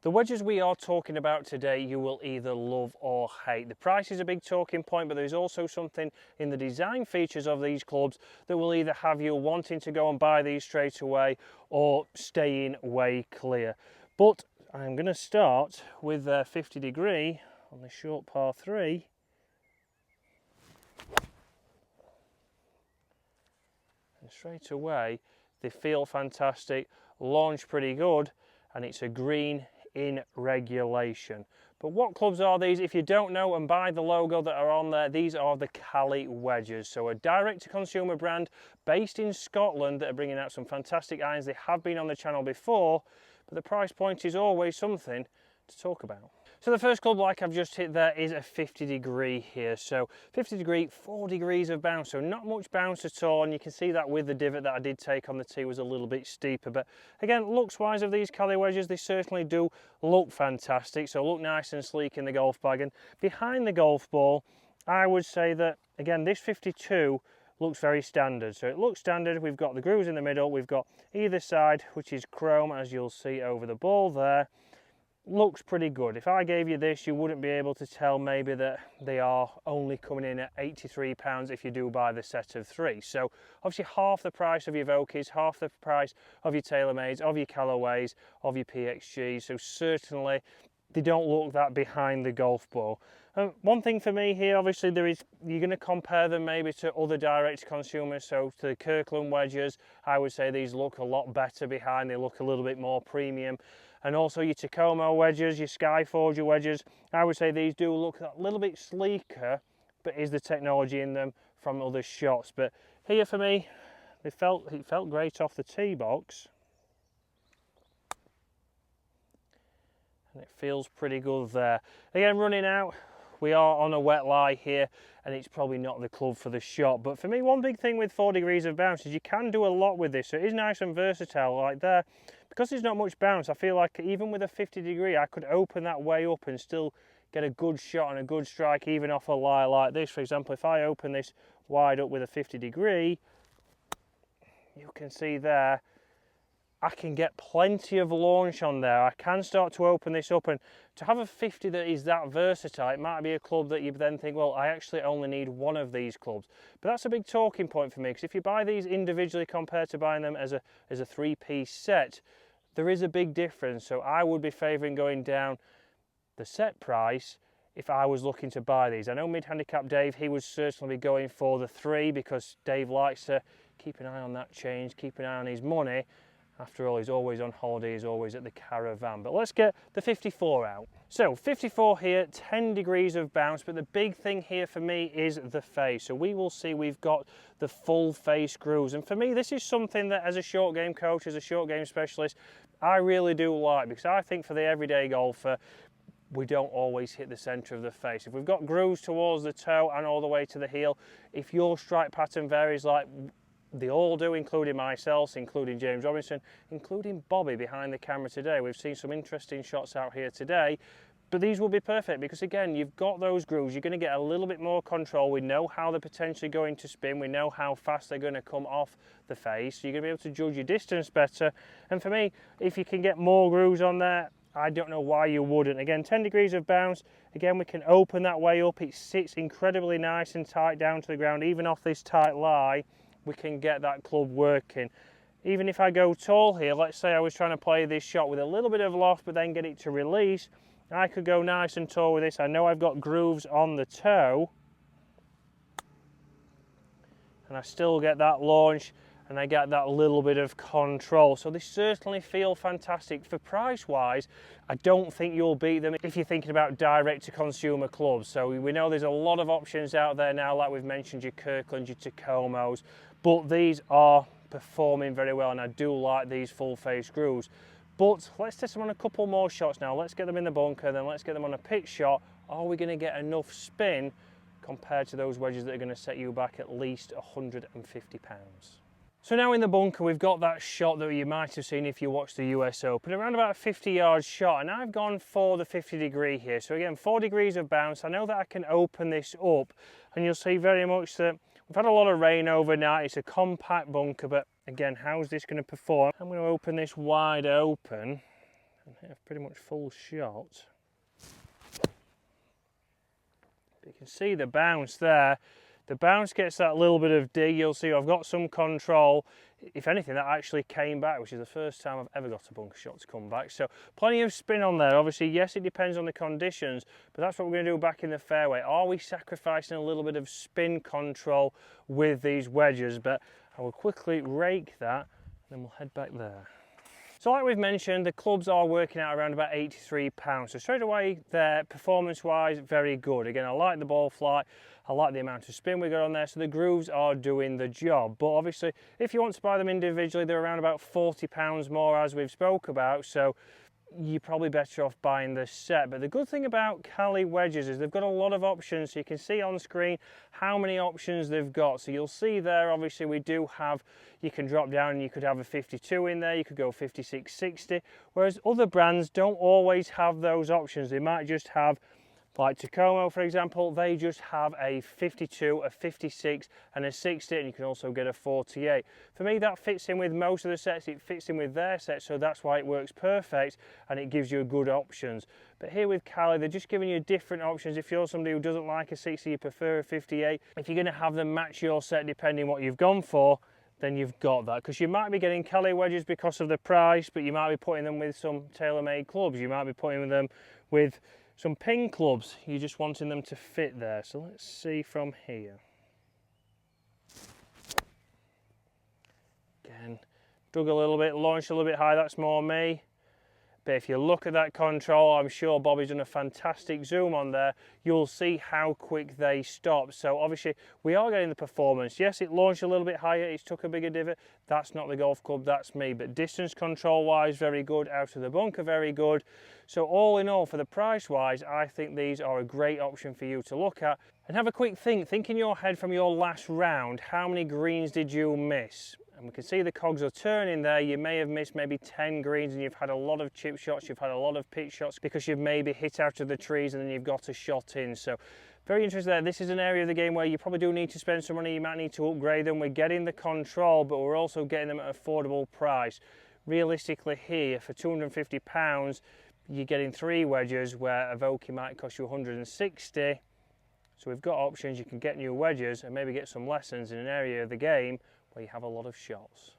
The wedges we are talking about today you will either love or hate. The price is a big talking point, but there's also something in the design features of these clubs that will either have you wanting to go and buy these straight away or staying way clear. But I'm going to start with their 50 degree on the short par 3. And straight away they feel fantastic, launch pretty good, and it's a green in regulation. But what clubs are these? If you don't know, and by the logo that are on there, these are the Caley wedges. So a direct-to-consumer brand based in Scotland that are bringing out some fantastic irons. They have been on the channel before, but the price point is always something to talk about. So the first club, like I've just hit there, is a 50 degree here. So 50 degree, 4 degrees of bounce, so not much bounce at all, and you can see that with the divot that I did take on the tee was a little bit steeper. But again, looks wise of these Caley wedges, they certainly do look fantastic, so look nice and sleek in the golf bag. And behind the golf ball, I would say that, again, this 52 looks very standard. So it looks standard. We've got the grooves in the middle, we've got either side, which is chrome, as you'll see over the ball there. Looks pretty good. If I gave you this, you wouldn't be able to tell maybe that they are only coming in at £83 if you do buy the set of 3. So obviously half the price of your Vokeys, half the price of your TaylorMades, of your Callaways, of your PXGs. So certainly they don't look that behind the golf ball. One thing for me here, obviously, you're going to compare them maybe to other direct to consumers. So to the Kirkland wedges, I would say these look a lot better behind. They look a little bit more premium. And also your Tacoma wedges, your Skyforger wedges, I would say these do look a little bit sleeker, but is the technology in them from other shots. But here for me, it felt great off the tee box. And it feels pretty good there. Again, running out, we are on a wet lie here, and it's probably not the club for the shot. But for me, one big thing with 4 degrees of bounce is you can do a lot with this. So it is nice and versatile like there. Because there's not much bounce, I feel like even with a 50 degree, I could open that way up and still get a good shot and a good strike, even off a lie like this. For example, if I open this wide up with a 50 degree, you can see there, I can get plenty of launch on there. I can start to open this up, and to have a 50 that is that versatile, it might be a club that you then think, well, I actually only need one of these clubs. But that's a big talking point for me, because if you buy these individually compared to buying them as a three-piece set, there is a big difference. So I would be favouring going down the set price if I was looking to buy these. I know mid-handicap Dave, he would certainly be going for the 3, because Dave likes to keep an eye on that change, keep an eye on his money. After all, he's always on holiday, he's always at the caravan. But let's get the 54 out. So 54 here, 10 degrees of bounce, but the big thing here for me is the face. So we will see we've got the full face grooves. And for me, this is something that as a short game coach, as a short game specialist, I really do like, because I think for the everyday golfer, we don't always hit the centre of the face. If we've got grooves towards the toe and all the way to the heel, if your strike pattern varies like they all do, including myself, including James Robinson, including Bobby behind the camera today. We've seen some interesting shots out here today, but these will be perfect because, again, you've got those grooves. You're going to get a little bit more control. We know how they're potentially going to spin. We know how fast they're going to come off the face. So you're going to be able to judge your distance better. And for me, if you can get more grooves on there, I don't know why you wouldn't. Again, 10 degrees of bounce. Again, we can open that way up. It sits incredibly nice and tight down to the ground, even off this tight lie. We can get that club working. Even if I go tall here, let's say I was trying to play this shot with a little bit of loft but then get it to release, I could go nice and tall with this. I know I've got grooves on the toe and I still get that launch and I get that little bit of control. So they certainly feel fantastic. For price wise, I don't think you'll beat them if you're thinking about direct to consumer clubs. So we know there's a lot of options out there now, like we've mentioned, your Kirkland, your Tacomos, but these are performing very well, and I do like these full face grooves. But let's test them on a couple more shots now. Let's get them in the bunker, then let's get them on a pitch shot. Are we going to get enough spin compared to those wedges that are going to set you back at least £150? So now in the bunker, we've got that shot that you might have seen if you watched the US Open, around about a 50-yard shot, and I've gone for the 50 degree here. So again, 4 degrees of bounce. I know that I can open this up, and you'll see very much that we've had a lot of rain overnight. It's a compact bunker, but again, how's this going to perform? I'm going to open this wide open, and hit a pretty much full shot. You can see the bounce there. The bounce gets that little bit of dig. You'll see I've got some control. If anything, that actually came back, which is the first time I've ever got a bunker shot to come back. So plenty of spin on there. Obviously, yes, it depends on the conditions, but that's what we're going to do back in the fairway. Are we sacrificing a little bit of spin control with these wedges? But I will quickly rake that, and then we'll head back there. So like we've mentioned, the clubs are working out around about £83. So straight away, they're performance-wise very good. Again, I like the ball flight, I like the amount of spin we got on there, so the grooves are doing the job. But obviously, if you want to buy them individually, they're around about £40 more, as we've spoke about. So you're probably better off buying the set. But the good thing about Caley wedges is they've got a lot of options, so you can see on screen how many options they've got. So you'll see there, obviously we do have, you can drop down and you could have a 52 in there, you could go 56, 60, whereas other brands don't always have those options. They might just have, like Tacoma for example, they just have a 52, a 56 and a 60, and you can also get a 48. For me, that fits in with most of the sets, it fits in with their sets, so that's why it works perfect and it gives you good options. But here with Caley, they're just giving you different options. If you're somebody who doesn't like a 60, you prefer a 58, if you're going to have them match your set depending what you've gone for, then you've got that. Because you might be getting Caley wedges because of the price, but you might be putting them with some tailor-made clubs, you might be putting them with some pin clubs, you're just wanting them to fit there. So let's see from here. Again, dug a little bit, launched a little bit high, that's more me. But if you look at that control, I'm sure Bobby's done a fantastic zoom on there, you'll see how quick they stop. So obviously we are getting the performance. Yes, it launched a little bit higher, it took a bigger divot, that's not the golf club, that's me. But distance control wise, very good, out of the bunker, very good. So all in all, for the price wise, I think these are a great option for you to look at. And have a quick think in your head from your last round, how many greens did you miss? And we can see the cogs are turning there. You may have missed maybe 10 greens and you've had a lot of chip shots, you've had a lot of pitch shots because you've maybe hit out of the trees and then you've got a shot in. So very interesting there. This is an area of the game where you probably do need to spend some money, you might need to upgrade them. We're getting the control, but we're also getting them at an affordable price. Realistically here, for £250, you're getting 3 wedges where a Vokey might cost you 160. So we've got options, you can get new wedges and maybe get some lessons in an area of the game where you have a lot of shots.